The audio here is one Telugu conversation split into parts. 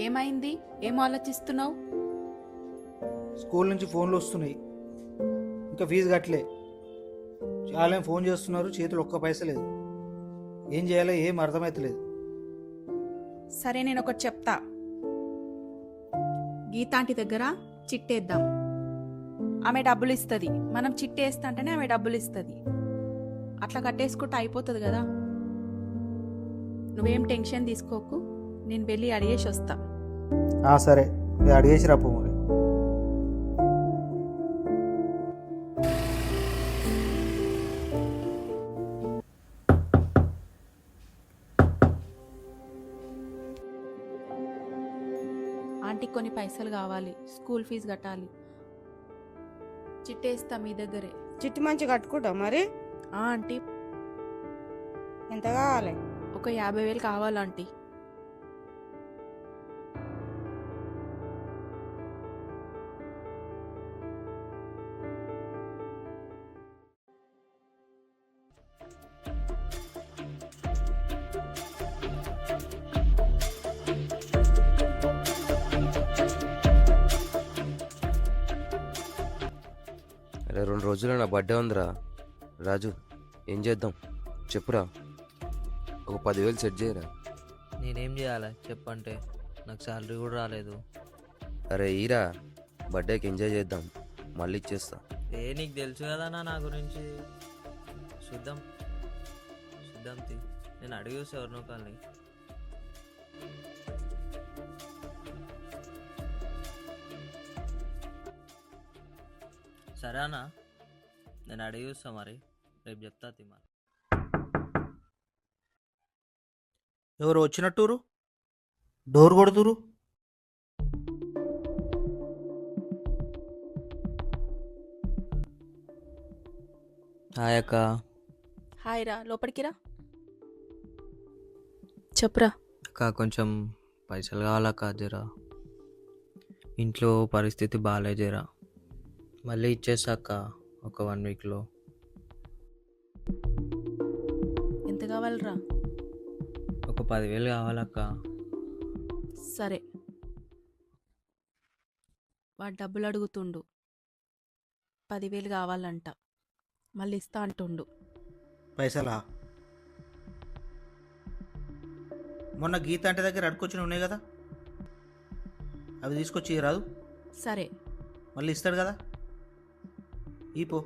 ఏమైంది? ఏం ఆలోచిస్తున్నావు? స్కూల్ నుంచి ఫోన్లు వస్తున్నాయి, ఇంకా ఫీజు కట్టలే. చాలా ఫోన్ చేస్తున్నారు, చేతులు ఒక్క పైస లేదు. ఏం చేయాలో ఏం అర్థమవుతలేదు. సరే, నేను ఒకటి చెప్తా. గీతాంటి దగ్గర చిట్టేద్దాం. ఆమె డబ్బులు ఇస్తుంది. మనం చిట్టేస్తా అంటేనే ఆమె డబ్బులు ఇస్తుంది. అట్లా కట్టేసుకుంటే అయిపోతుంది కదా. నువ్వేం టెన్షన్ తీసుకోకు, నేను వెళ్ళి అడిగేసి వస్తా. సరే, నేను అడిగేసి రాపో మరి. ఆంటీకి కొన్ని పైసలు కావాలి, స్కూల్ ఫీజు కట్టాలి. చిట్టేస్తా మీ దగ్గరే. చిట్టి మంచి కట్టుకుంటావు మరి? ఆంటీ, ఎంత కావాలి? ఒక 50,000 కావాలి ఆంటీ. అరే 2 రోజుల్లో నా బర్త్డే ఉందిరా రాజు, ఏం చేద్దాం చెప్పురా. ఒక 10,000 సెట్ చేయరా. నేనేం చేయాలి చెప్పంటే, నాకు శాలరీ కూడా రాలేదు. అరే ఈరా, బర్త్డేకి ఎంజాయ్ చేద్దాం, మళ్ళీ ఇచ్చేస్తా. నీకు తెలుసు కదా నా గురించి. చూద్దాం తీ, నేను అడిగి వస్తే ఎవరినో కానీ. సరేనా, నేను అడిగి వస్తా మరి, రేపు చెప్తా తీ మరి. ఎవరు వచ్చినట్టురు? డోర్ కొడుతురు. హాయ్ అక్క. హాయ్ రా, లోపలికి రా. చెప్పురా. అక్క కొంచెం పైసలు కావాలక్క, జరా ఇంట్లో పరిస్థితి బాగాలే, జరా మళ్ళీ ఇచ్చేసాక ఒక 1 వీక్లో. ఎంత కావాలరా? ఒక 10,000 కావాలక్క. సరే, వాడు డబ్బులు అడుగుతుండు. 10,000 కావాలంట, మళ్ళీ ఇస్తా అంటుండు. పైసలా? మొన్న గీత అంటే దగ్గర అడుకొచ్చిన ఉన్నాయి కదా, అవి తీసుకొచ్చి రాదు. సరే, మళ్ళీ ఇస్తాడు కదా, ఈపో.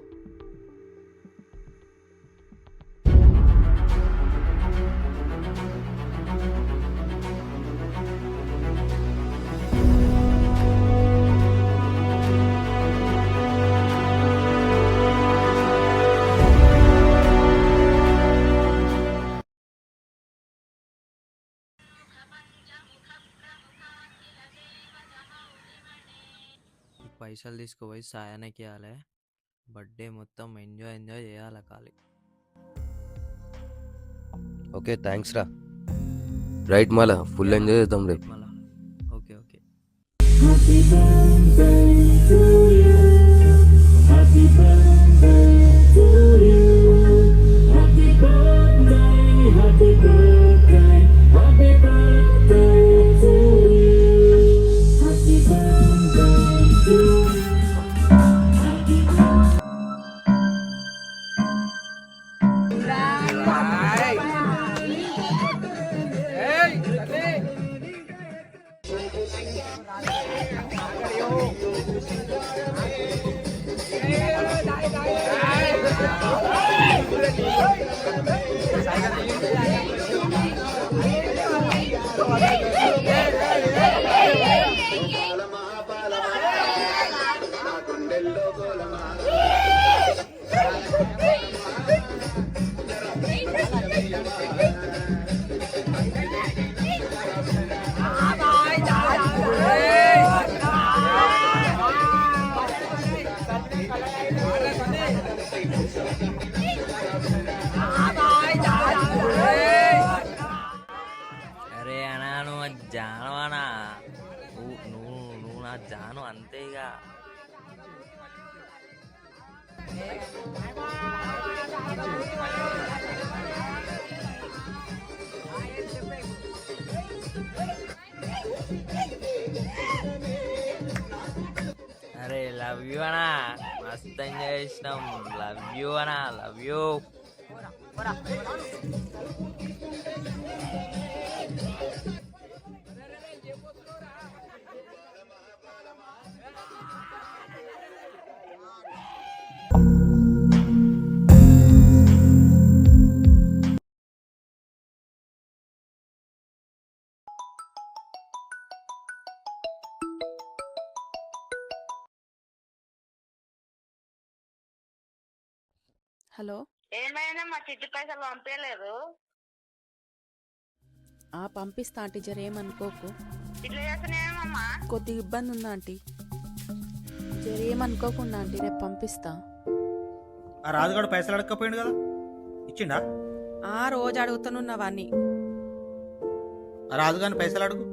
పైసలు తీసుకుపోయి సాయానికి ఇవ్వాలి. బర్త్డే మొత్తం ఎంజాయ్ చేయాలి ఖాళీ. ఓకే, థ్యాంక్స్ రా. రైట్, మళ్ళా ఫుల్ ఎంజాయ్ చేద్దాం రేపు. మళ్ళా ఓకే. అరే అన్నా, నువ్వు జానవానా? నువ్వు నా జాను అంతేగా. Hey! లవ్ యూ అనా, మస్తు ఎంజాయ్ చేసినాం. లవ్ యూ అనా, లవ్ యూ. హలో. ఏమైనా మా చిట్టి పైసలు పంపించలేదు. పంపిస్తా ఆంటీ, జర ఏమనుకోకు. ఇట్లా చేస్తున్నాయేమమ్మా. కొద్దిగా ఇబ్బంది ఉందా ఆంటీ? జర ఏమనుకోకుండా ఆంటీ, రేపు పంపిస్తా. ఆ రాజుగాడు పైసలు అడగకపోయిండు కదా, ఇచ్చిండా? రోజు అడుగుతానున్నవన్నీ. ఆ రాజుగాని పైసలు అడుగు.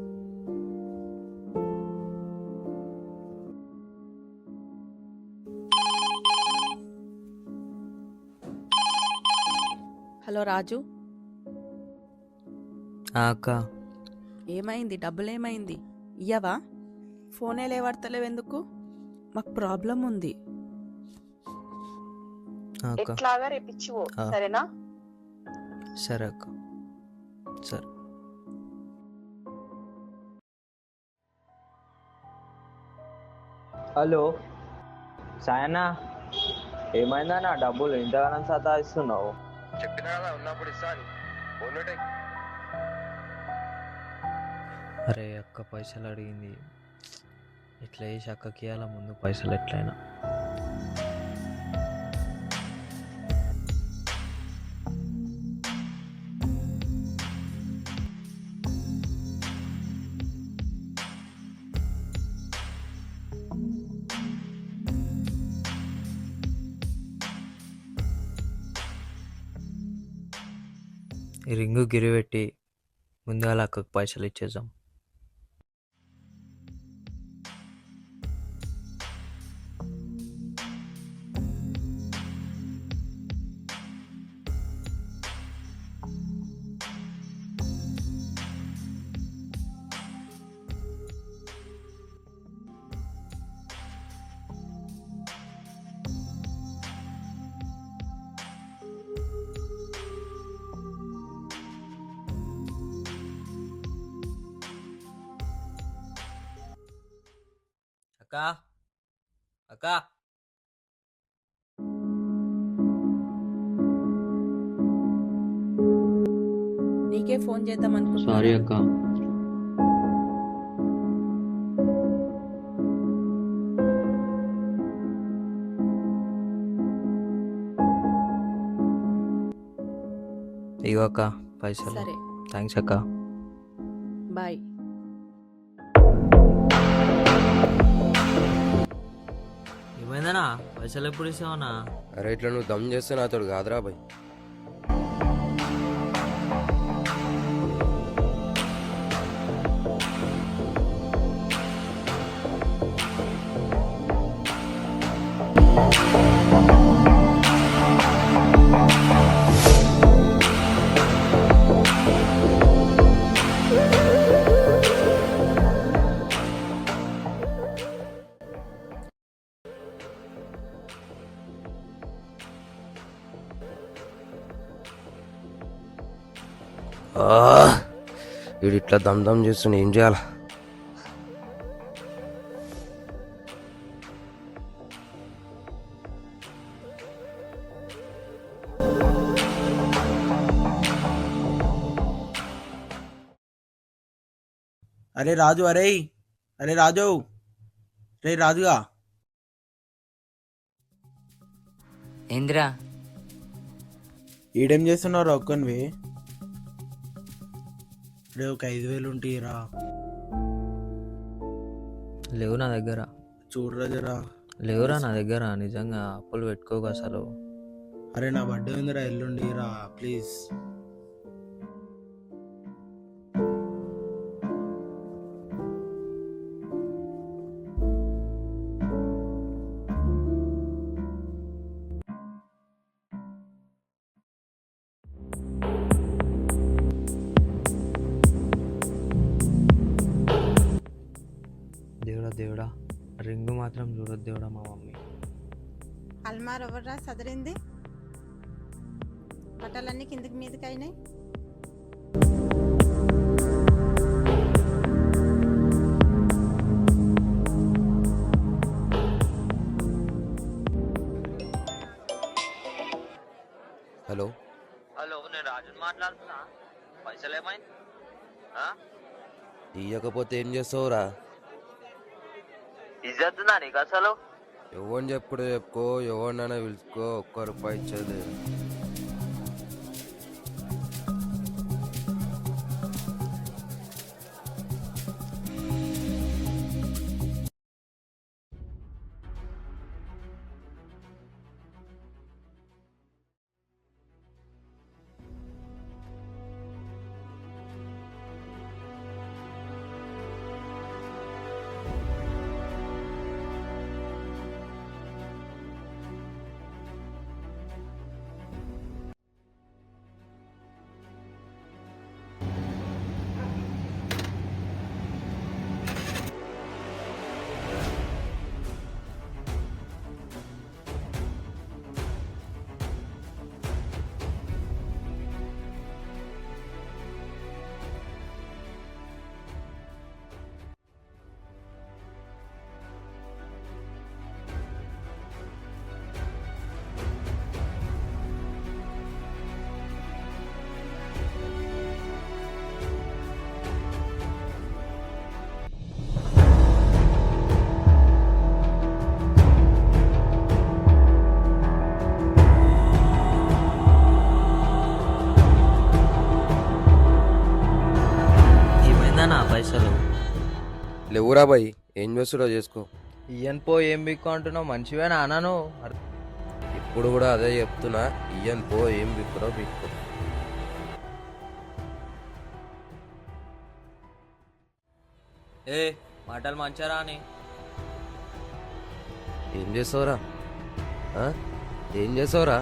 హలో రాజు, అక్క ఏమైంది? డబ్బులు ఏమైంది? ఇయ్యవా? ఫోనే లేవడతలేవు ఎందుకు? మాకు ప్రాబ్లం ఉంది. అక్క ఎట్లాగా రేపు ఇచ్చివో, ఆ. సరేనా? సరే అక్క, సరే. హలో సాయన్న, ఏమైందా? నా డబ్బులు ఇంతగానం సతాయిస్తున్నావు. చెప్పినా కదా ఉన్నప్పుడు ఇస్తాను. అరే అక్క పైసలు అడిగింది, ఎట్లా చేసి అక్కకి ఇవ్వాలా ముందు పైసలు ఎట్లయినా. ఈ రింగు గిరిపెట్టి ముందుగా అక్కకు పైసలు ఇచ్చేద్దాం. అక్క అక్క నీకే ఫోన్ చేద్దాం అనుకుంటున్నా. సారీ అక్క. ఇగో అక్క పైసలు. సరే, థ్యాంక్స్ అక్క. బాయ్. ఏమైందనా? పైసలు ఎప్పుడు ఇస్తావన్నా? అరే ఇట్లా నువ్వు దమ్ చేస్తే నాతోడు కాదురా బాయ్. వీడు ఇట్లా దమ్ దమ్ చేస్తుండే ఏం చేయాలా? అరే రాజు, అరే రాజు, రే రాజుగా. ఏందిరా? ఈడేం చేస్తున్నావు ఒక్కనివి? రే ఒక 5,000 ఉంటాయిరా. లేవు నా దగ్గర. చూడరా జరా. లేవురా నా దగ్గర, నిజంగా అప్పులు పెట్టుకోకు అసలు. అరే నా బర్త్డే ఉందిరా, ఎల్లుండి రా ప్లీజ్. దేవుడా దేవుడా, రింగు మాత్రం చూడొద్దేవడా మా మమ్మీ. అల్మార్ ఎవర్రా సదిరింది? బట్టలన్నీ కిందికి మీదకి అయినాయి. హలో, హలో, నేను రాజుని మాట్లాడుతున్నా. పైసలు ఏమైంది? ఇయ్యకపోతే ఏం చేస్తావురా? ఇజ్జతుందా నీకు అసలు? ఎవరిని చెప్పుడు చెప్పుకో, ఎవరినైనా పిలుచుకో, ఒక్క రూపాయి ఇచ్చేది. ఏమైందన్నా పైసలు? లేవురా బాయ్, ఏం చేస్తుడో చేసుకో. ఇయ్యను పో, ఏం బిక్కు అంటున్నావు? మంచివేనా అన్నాను. ఇప్పుడు కూడా అదే చెప్తున్నా, ఇయ్యను పో, ఏం బిక్కురో బిక్కు. ఏ మాటలు మంచారా అని. ఏం చేస్తావురా? ఏం చేస్తావురా?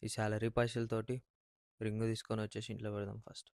ఈ శాలరీ పైసలతోటి రింగు తీసుకొని వచ్చేసి ఇంట్లో పెడదాం ఫస్ట్.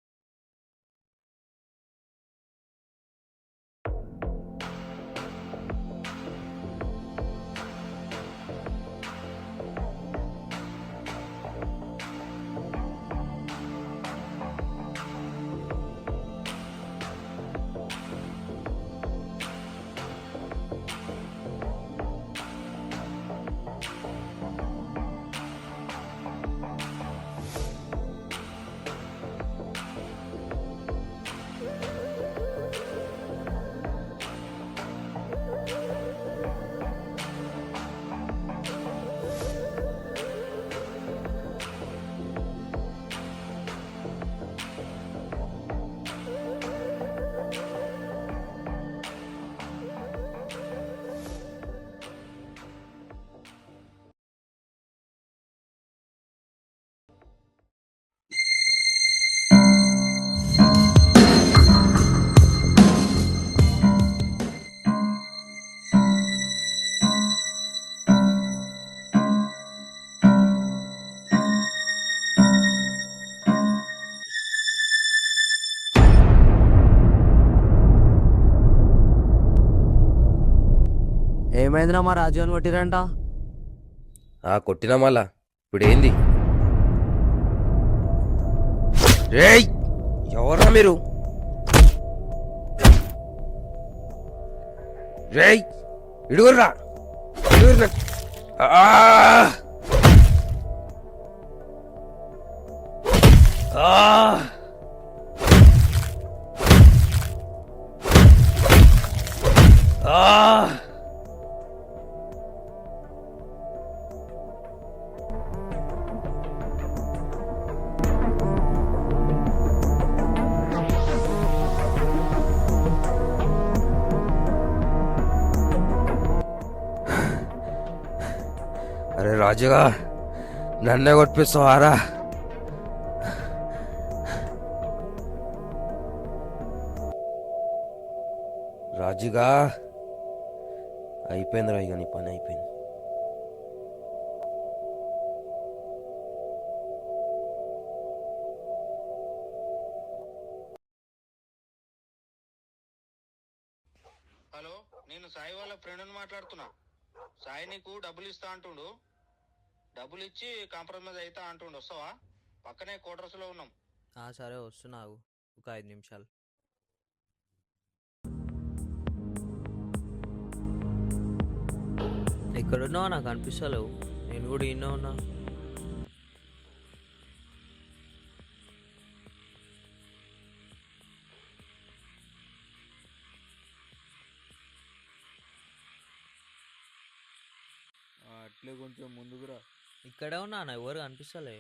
ఏమైందిరా మా రాజు అని కొట్టిరంట? కొట్టినా మళ్ళా ఇప్పుడు ఏంది? రేయ్, ఎవర్రా మీరు? రేయ్, ఇడుగుర్రా, ఇడుగుర్రా. ఆ! ఆ! ఆ! అరే రాజుగా, నన్నే కొట్టిస్తావారా? రాజుగా, అయిపోయింది రా, ఇక నీ పని అయిపోయింది. హలో, నేను సాయి వాళ్ళ ఫ్రెండ్ని మాట్లాడుతున్నా. సాయి నీకు డబ్బులు ఇస్తా అంటుండు. డబ్బులు ఇచ్చి కాంప్రమైజ్ అవుతా అంటుండు. వస్తావా? పక్కనే క్వార్టర్స్లో ఉన్నాం. సరే వస్తున్నావు, ఒక 5 నిమిషాలు. ఎక్కడున్నావా? నాకు అనిపిస్తలేవు. నేను కూడా ఈయన ఉన్నా. అట్లే కొంచెం ముందుకురా. ఇక్కడే ఉన్నా, నా ఎవరు అనిపిస్తలే.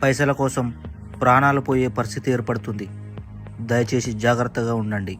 పైసల కోసం ప్రాణాలు పోయే పరిస్థితి ఏర్పడుతుంది. దయచేసి జాగ్రత్తగా ఉండండి.